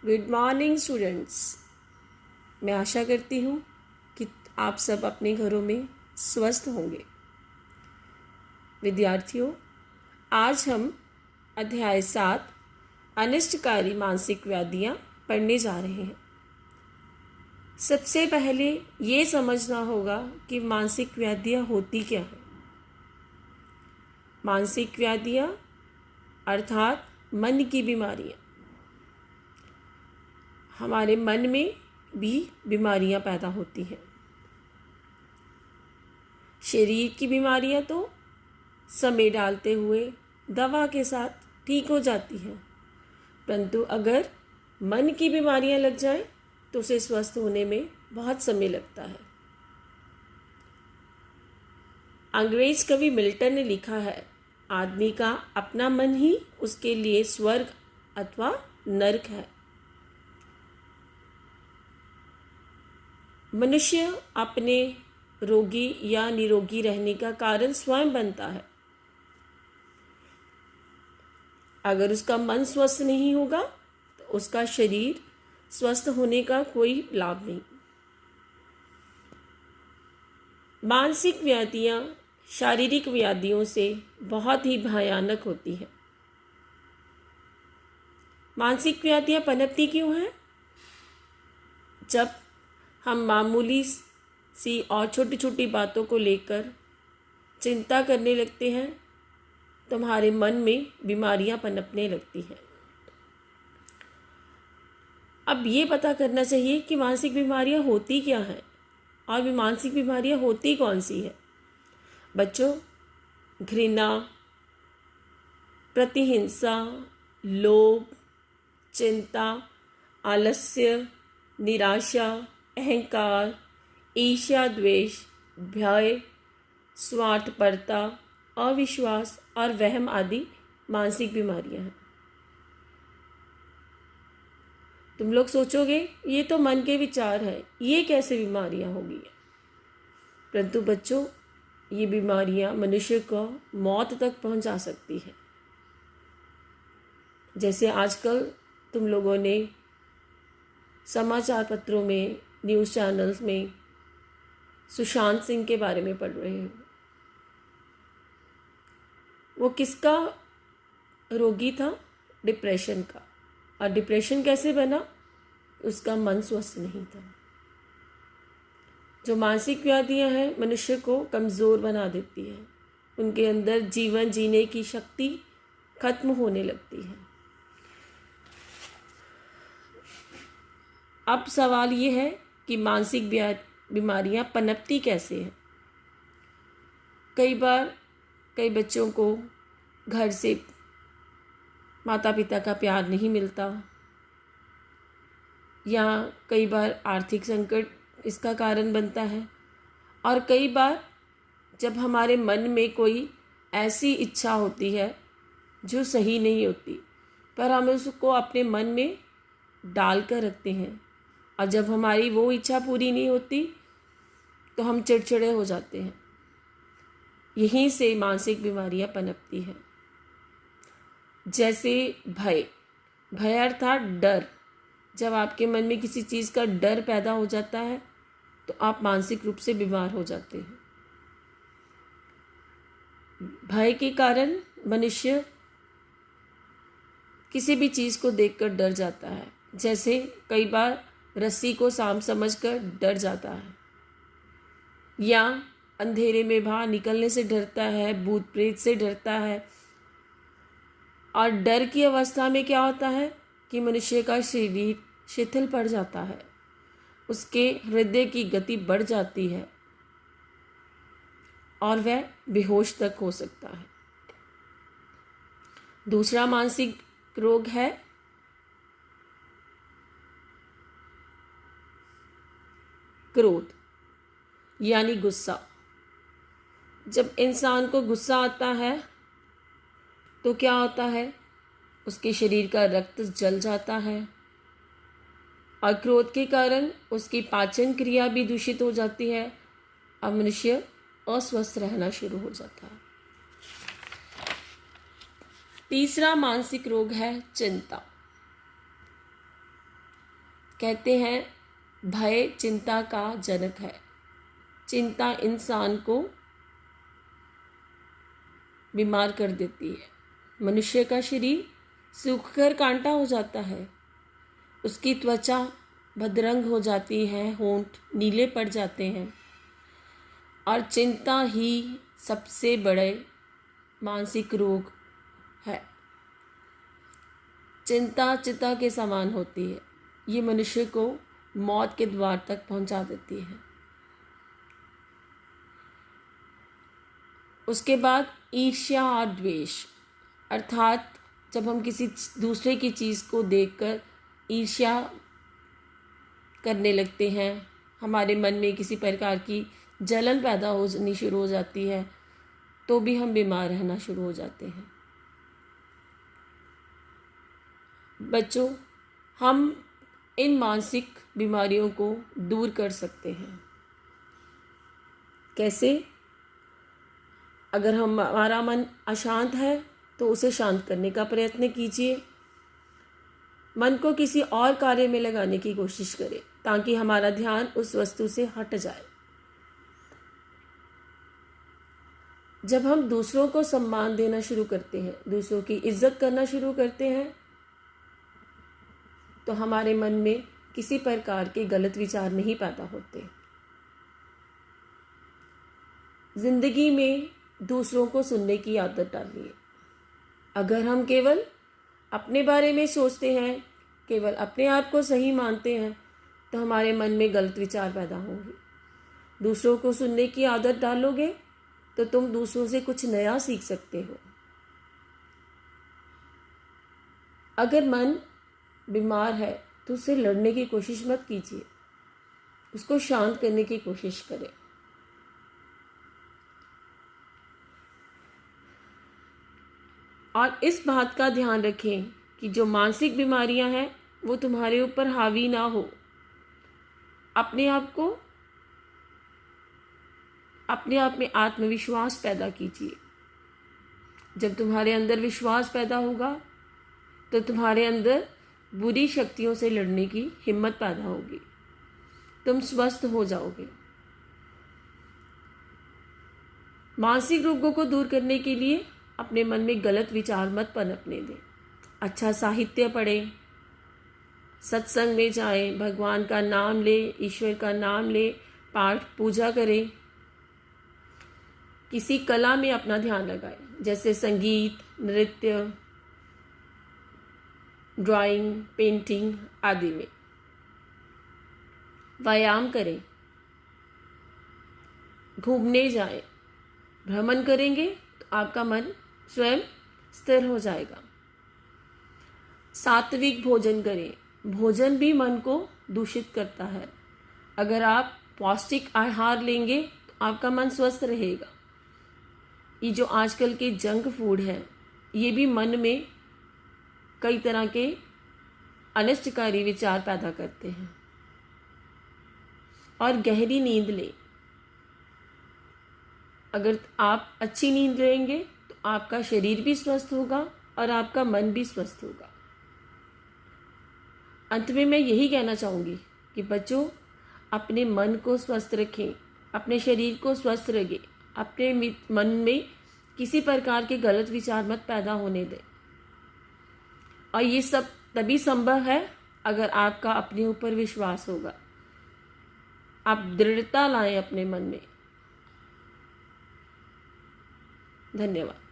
Good morning students. मैं आशा करती हूँ कि आप सब अपने घरों में स्वस्थ होंगे। विद्यार्थियों, आज हम अध्याय 7 अनिष्टकारी मानसिक व्याधियाँ पढ़ने जा रहे हैं। सबसे पहले ये समझना होगा कि मानसिक व्याधियाँ होती क्या हैं। मानसिक व्याधियाँ अर्थात मन की बीमारियाँ। हमारे मन में भी बीमारियां पैदा होती हैं। शरीर की बीमारियां तो समय डालते हुए दवा के साथ ठीक हो जाती हैं, परंतु अगर मन की बीमारियां लग जाएं तो उसे स्वस्थ होने में बहुत समय लगता है। अंग्रेज कवि मिल्टन ने लिखा है, आदमी का अपना मन ही उसके लिए स्वर्ग अथवा नरक है। मनुष्य अपने रोगी या निरोगी रहने का कारण स्वयं बनता है। अगर उसका मन स्वस्थ नहीं होगा तो उसका शरीर स्वस्थ होने का कोई लाभ नहीं। मानसिक व्याधियाँ शारीरिक व्याधियों से बहुत ही भयानक होती हैं। मानसिक व्याधियाँ पनपती क्यों हैं? जब हम मामूली सी और छोटी छोटी बातों को लेकर चिंता करने लगते हैं तो हमारे मन में बीमारियां पनपने लगती हैं। अब ये पता करना चाहिए कि मानसिक बीमारियां होती क्या हैं और मानसिक बीमारियां होती कौन सी है। बच्चों, घृणा, प्रतिहिंसा, लोभ, चिंता, आलस्य, निराशा, अहंकार, ईर्ष्या, द्वेष, भय, स्वार्थपरता, अविश्वास और वहम आदि मानसिक बीमारियां हैं। तुम लोग सोचोगे ये तो मन के विचार हैं, ये कैसे बीमारियां होगी? परंतु बच्चों, ये बीमारियां मनुष्य को मौत तक पहुंचा सकती है। जैसे आजकल तुम लोगों ने समाचार पत्रों में, न्यूज़ चैनल्स में सुशांत सिंह के बारे में पढ़ रहे हो। वो किसका रोगी था? डिप्रेशन का। और डिप्रेशन कैसे बना? उसका मन स्वस्थ नहीं था। जो मानसिक व्याधियां हैं मनुष्य को कमज़ोर बना देती हैं। उनके अंदर जीवन जीने की शक्ति खत्म होने लगती है। अब सवाल ये है कि मानसिक बीमारियां पनपती कैसे हैं। कई बार कई बच्चों को घर से माता पिता का प्यार नहीं मिलता, या कई बार आर्थिक संकट इसका कारण बनता है, और कई बार जब हमारे मन में कोई ऐसी इच्छा होती है जो सही नहीं होती, पर हम उसको अपने मन में डाल कर रखते हैं, और जब हमारी वो इच्छा पूरी नहीं होती तो हम चिड़चिड़े हो जाते हैं। यहीं से मानसिक बीमारियां पनपती हैं। जैसे भय अर्थात डर। जब आपके मन में किसी चीज़ का डर पैदा हो जाता है तो आप मानसिक रूप से बीमार हो जाते हैं। भय के कारण मनुष्य किसी भी चीज़ को देखकर डर जाता है। जैसे कई बार रस्सी को सांप समझकर डर जाता है, या अंधेरे में बाहर निकलने से डरता है, भूत प्रेत से डरता है। और डर की अवस्था में क्या होता है कि मनुष्य का शरीर शिथिल पड़ जाता है, उसके हृदय की गति बढ़ जाती है और वह बेहोश तक हो सकता है। दूसरा मानसिक रोग है क्रोध यानी गुस्सा। जब इंसान को गुस्सा आता है तो क्या होता है? उसके शरीर का रक्त जल जाता है, और क्रोध के कारण उसकी पाचन क्रिया भी दूषित हो जाती है और मनुष्य अस्वस्थ रहना शुरू हो जाता है। तीसरा मानसिक रोग है चिंता। कहते हैं भय चिंता का जनक है। चिंता इंसान को बीमार कर देती है। मनुष्य का शरीर सूखकर कांटा हो जाता है, उसकी त्वचा बदरंग हो जाती है, होंठ नीले पड़ जाते हैं। और चिंता ही सबसे बड़े मानसिक रोग है। चिंता चिता के समान होती है, ये मनुष्य को मौत के द्वार तक पहुंचा देती है। उसके बाद ईर्ष्या और द्वेष, अर्थात जब हम किसी दूसरे की चीज़ को देखकर ईर्ष्या करने लगते हैं, हमारे मन में किसी प्रकार की जलन पैदा होनी शुरू हो जाती है, तो भी हम बीमार रहना शुरू हो जाते हैं। बच्चों, हम इन मानसिक बीमारियों को दूर कर सकते हैं। कैसे? अगर हमारा मन अशांत है तो उसे शांत करने का प्रयत्न कीजिए। मन को किसी और कार्य में लगाने की कोशिश करें ताकि हमारा ध्यान उस वस्तु से हट जाए। जब हम दूसरों को सम्मान देना शुरू करते हैं, दूसरों की इज्जत करना शुरू करते हैं, तो हमारे मन में किसी प्रकार के गलत विचार नहीं पैदा होते। जिंदगी में दूसरों को सुनने की आदत डालिए। अगर हम केवल अपने बारे में सोचते हैं, केवल अपने आप को सही मानते हैं, तो हमारे मन में गलत विचार पैदा होंगे। दूसरों को सुनने की आदत डालोगे तो तुम दूसरों से कुछ नया सीख सकते हो। अगर मन बीमार है तो उससे लड़ने की कोशिश मत कीजिए, उसको शांत करने की कोशिश करें। और इस बात का ध्यान रखें कि जो मानसिक बीमारियां हैं वो तुम्हारे ऊपर हावी ना हो। अपने आप में आत्मविश्वास पैदा कीजिए। जब तुम्हारे अंदर विश्वास पैदा होगा तो तुम्हारे अंदर बुरी शक्तियों से लड़ने की हिम्मत पैदा होगी, तुम स्वस्थ हो जाओगे। मानसिक रोगों को दूर करने के लिए अपने मन में गलत विचार मत पनपने दें। अच्छा साहित्य पढ़ें, सत्संग में जाएं, भगवान का नाम लें, ईश्वर का नाम लें, पाठ पूजा करें। किसी कला में अपना ध्यान लगाएं, जैसे संगीत, नृत्य, ड्राइंग, पेंटिंग आदि में। व्यायाम करें, घूमने जाएं। भ्रमण करेंगे तो आपका मन स्वयं स्थिर हो जाएगा। सात्विक भोजन करें। भोजन भी मन को दूषित करता है। अगर आप पौष्टिक आहार लेंगे तो आपका मन स्वस्थ रहेगा। ये जो आजकल के जंक फूड है, ये भी मन में कई तरह के अनिष्टकारी विचार पैदा करते हैं। और गहरी नींद लें। अगर आप अच्छी नींद लेंगे तो आपका शरीर भी स्वस्थ होगा और आपका मन भी स्वस्थ होगा। अंत में मैं यही कहना चाहूँगी कि बच्चों, अपने मन को स्वस्थ रखें, अपने शरीर को स्वस्थ रखें, अपने मन में किसी प्रकार के गलत विचार मत पैदा होने दें। और ये सब तभी संभव है अगर आपका अपने ऊपर विश्वास होगा। आप दृढ़ता लाएं अपने मन में। धन्यवाद।